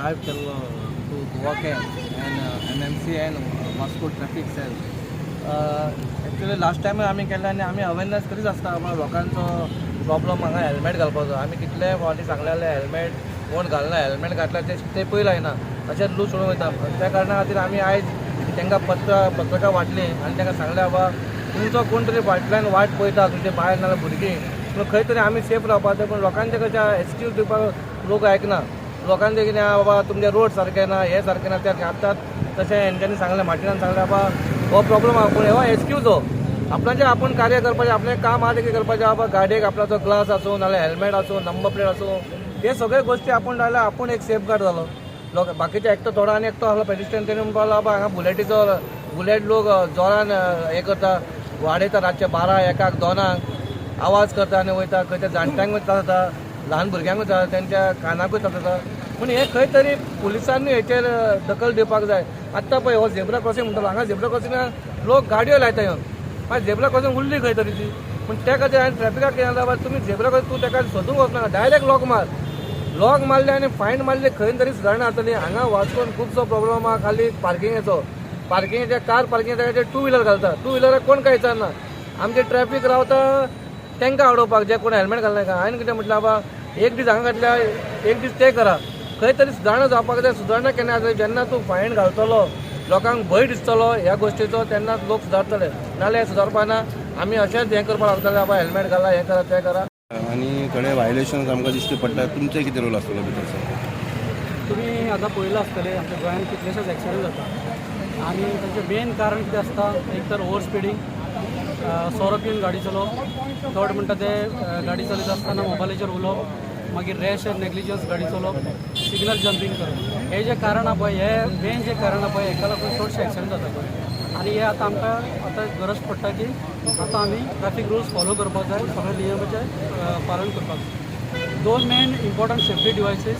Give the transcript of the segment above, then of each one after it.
drive till to Goa and MMC and Vasco traffic cell. Actually last time आम्ही केला आणि आम्ही awareness करीत असता लोकांचो प्रॉब्लम हांगा हेल्मेट घालपाचो. आम्ही कितले फावटी सांगलेले हेल्मेट कोण घालना, हेल्मेट घातला ते पयला येना अशें लूज सोडून वयता. त्या कारणां खातीर आमी आयज तांकां पत्रकां वाटली आनी तांकां सांगलें बाबा तुमचो कोण तरी फाटल्यान वाट पळयता, तुमचे बायल नाल्यार भुरगीं, पूण खंय तरी आमी सेफ रावपाचें. पूण लोकांचे कशें एक्सक्यूज दिवपाक लोक आयकना. लोकांचे कितें बाबा तुमचे रोड सारके ना, हे सारके ना, ते घालतात. तशें हेंच्यांनी सांगलें, मार्टिनान सांगलें बाबा हो प्रॉब्लम आहा, पूण हो एक्सक्यूज हो. आपणाचें आपूण कार्य करपाचें, आपलें काम आहा तें करपाचें. बाबा गाडयेक आपणाचो ग्लास आसूं नाल्यार हेल्मेट आसूं, नंबर प्लेट आसूं, हे सगळे गोश्टी आपूण लायल्यार आपूण एक सेफ गार्ड जालो. लोक बाकीचे एकटो थोडो आनी एकटो आसलो पेडिस्ट्रियन, तेणी म्हणपाक लागलो बाबा हांगा बुलेट लोक जोरान हे करता, वाडयता रातचे 12, 1, 2 आवाज करता आनी वयता. खंय ते जाणट्यांक जाता, ल्हान भुरग्यांक जाता, तेंच्या कानाकूय जाता. पूण हे खंय तरी पुलिसांनी हेचेर दखल दिवपाक जाय. आत्तां पळय हो झेब्रा क्रॉसींग म्हणटालो, हांगा झेब्रा क्रॉसींगाक लोक गाडयो लायता येवन, मागीर झेब्रा क्रॉसींग उरली खंय तरी ती. पूण त्या खातीर हांवें ट्रॅफिकाक कितें बाबा तुमी झेब्रा क्रॉसींग तूं ताका सोदूंक वचनाका, डायरेक्ट लॉक मारले आनी फायन मारले, खंय तरी सुदारणा जातली. हांगा वास्कोन खुबसो प्रॉब्लम आहा खाली पार्किंगेचे कार पार्किंगेचे 2 व्हिलर घालता. 2 व्हिलराक कोण कांय विचारना. आमचे ट्रॅफिक रावता तांकां अडोवपाक, जे कोण हेल्मेट घालना. हांवें कितें म्हटलें बाबा एक दीस हांगा घातल्या एक दीस ते करा. खंय तरी सुदारणा जावपाक जाय. सुदारणा केन्ना जातली जेन्ना तूं फायन घालतलो, लोकांक भंय दिसतलो ह्या गोश्टीचो, तेन्नाच लोक सुदारतले. नाल्यार सुदारपा ना. आमी अशेंच हें करपाक लागतले बाबा हेल्मेट घाला, हें करा, तें करा. आनी थोडे वायलेशन्स आमकां दिश्टी पडटा. तुमचे कितें रोल आसतलो भितर? तुम्ही आता पळयलां आसतलें आमच्या गोंयांत कितलेशेच एक्सिडंट जाता आनी ताचें मेन कारण कितें आसता, एक तर ओवर स्पिडींग, सोरो पिवन गाडी चलोवप, थर्ड म्हणटा ते गाडी चलयता आसतना मोबायलाचेर उलोवप, मागीर रॅश एंड नेग्लिजन्स गाडी चलोवप, सिग्नल जंपींग करप. हे जे कारण आहा पळय, हे मेन जे कारण आहा पळय, हेका लागून चडशे एक्सिडंट जाता पळय. आनी हे आतां आमकां आतां गरज पडटा की आतां आमी ट्रॅफीक रुल्स फॉलो करपाक जाय, सगळे नियमाचें पालन करपाक जाय. 2 main important safety devices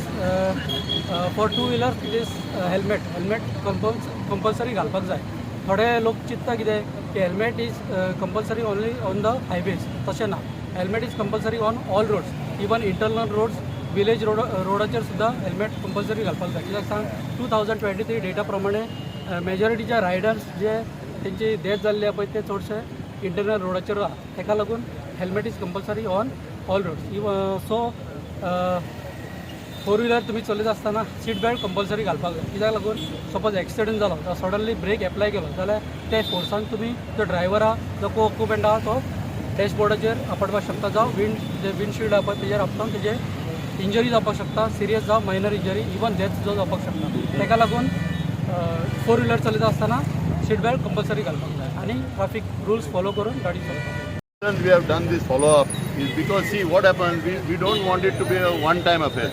for 2 wheelers it is helmet compulsory घालपाक जाय. थोडे लोक चिंतता कितें की helmet is compulsory only on the highways. तशें ना, helmet is compulsory on all roads, even internal roads, village रोडाचेर सुद्दां हेल्मेट कंपल्सरी घालपाक जाय. कित्याक सांग 2023 डेटा प्रमाणे मेजॉरिटीचे रायडर्स जे तेंची डेथ जाल्ली आहा पळय ते चडशे इंटरनल रोडाचेर आहा. ताका लागून helmet is compulsory on all roads. So 4 wheeler तुम्ही चलयता आसतना सीट बेल्ट कंपल्सरी घालपाक जाय. कित्याक लागून सपोज एक्सिडंट जालो, सडनली ब्रेक एप्लाय केलो जाल्यार ते फोर्सान तुमी जो ड्रायव्हर आहा, जो को ऑक्युपंट आहा, तो डॅशबोर्डाचेर आपटपाक शकता, जावं विंडशिल्ड आहा पळय तेजेर आपटोन तेजे इंजरी जावपाक शकता, सिरियस जावं मायनर इंजरी, इवन डेथ सुद्दां जावपाक शकता. ताका लागून 4 व्हिलर चलयता आसतना सीट बेल्ट कंपल्सरी घालपाक जाय आनी ट्रॅफिक रुल्स फॉलो करून गाडी चलोवपाक. We have done this follow-up is because see what happened, we don't want it to be a one-time affair.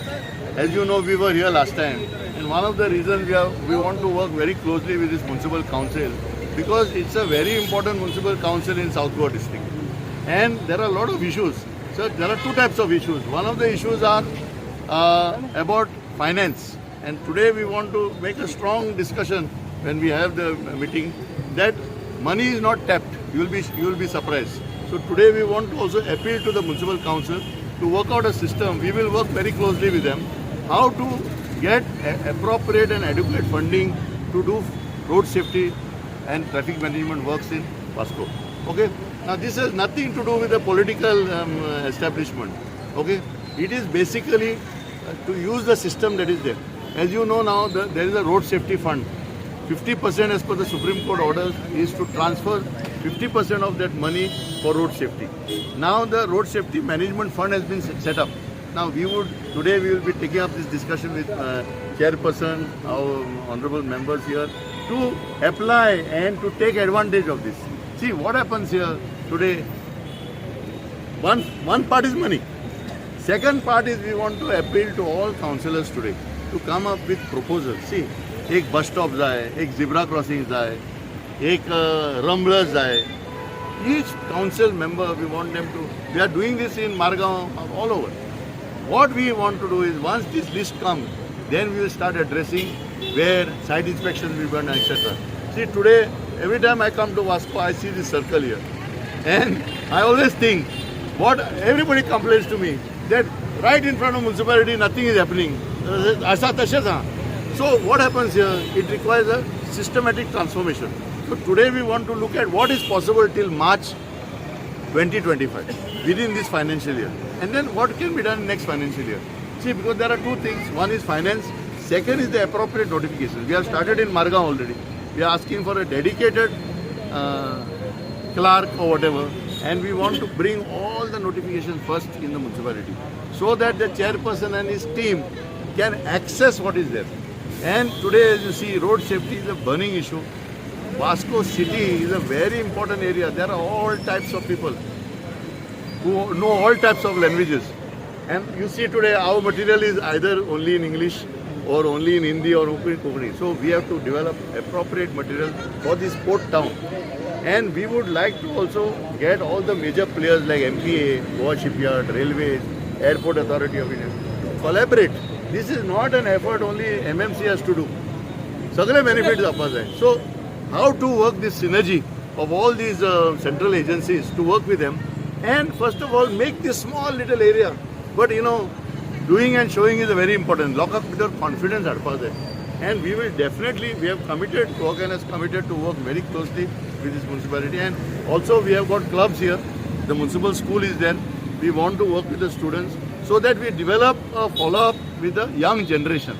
As you know, we were here last time, and one of the reasons we want to work very closely with this municipal council because it's a very important municipal council in South Goa district, and there are a lot of issues. So there are 2 types of issues. One of the issues are about finance, and today we want to make a strong discussion when we have the meeting that money is not tapped. You will be surprised. So today we want to also appeal to the municipal council to work out a system. We will work very closely with them how to get appropriate and adequate funding to do road safety and traffic management works in Vasco. Okay. Now this has nothing to do with the political establishment. Okay. It is basically to use the system that is there. As you know now, there is a road safety fund. 50% as per the Supreme Court orders is to transfer 50% of that money for road safety. Now the road safety management fund has been set up. Now today we will be taking up this discussion with chairperson, our honorable members here, to apply and to take advantage of this. See what happens here today. One part is money. Second part is we want to appeal to all councillors today to come up with proposals. See, एक bus stop जाय, एक झिब्रा crossing जाय, एक rumblers जाय. Each council member we want them to. We are doing this in Margaon, all over. What we want to do is once this list comes, then we will start addressing where site inspections will be done, etc. See today, every time I come to Vasco, I see this circle here, and I always think, what everybody complains to me that right in front of municipality nothing is happening. असा तसेच हां. So what happens here? It requires a systematic transformation. So today we want to look at what is possible till March 2025 within this financial year, and then what can be done next financial year. See, because there are two things. One is finance. Second is the appropriate notification. We have started in Margao already. We are asking for a dedicated clerk or whatever, and we want to bring all the notifications first in the municipality, so that the chairperson and his team can access what is there. And today, as you see, road safety is a burning issue. Vasco city is a very important area. There are all types of people who know all types of languages. And you see today our material is either only in English or only in Hindi or only in Konkani. So we have to develop appropriate material for this port town. And we would like to also get all the major players like MPA, Goa Shipyard, Railways, Airport Authority of India to collaborate. This is not an effort only MMC has to do. Sagle benefits apas hai. So how to work this synergy of all these central agencies to work with them, and first of all make this small little area. But you know, doing and showing is a very important. Lock up with your confidence apas hai. And we will definitely, we have committed, KONKANI has committed to work very closely with this municipality, and also we have got clubs here. The municipal school is there. We want to work with the students so that we develop a follow-up with the young generation.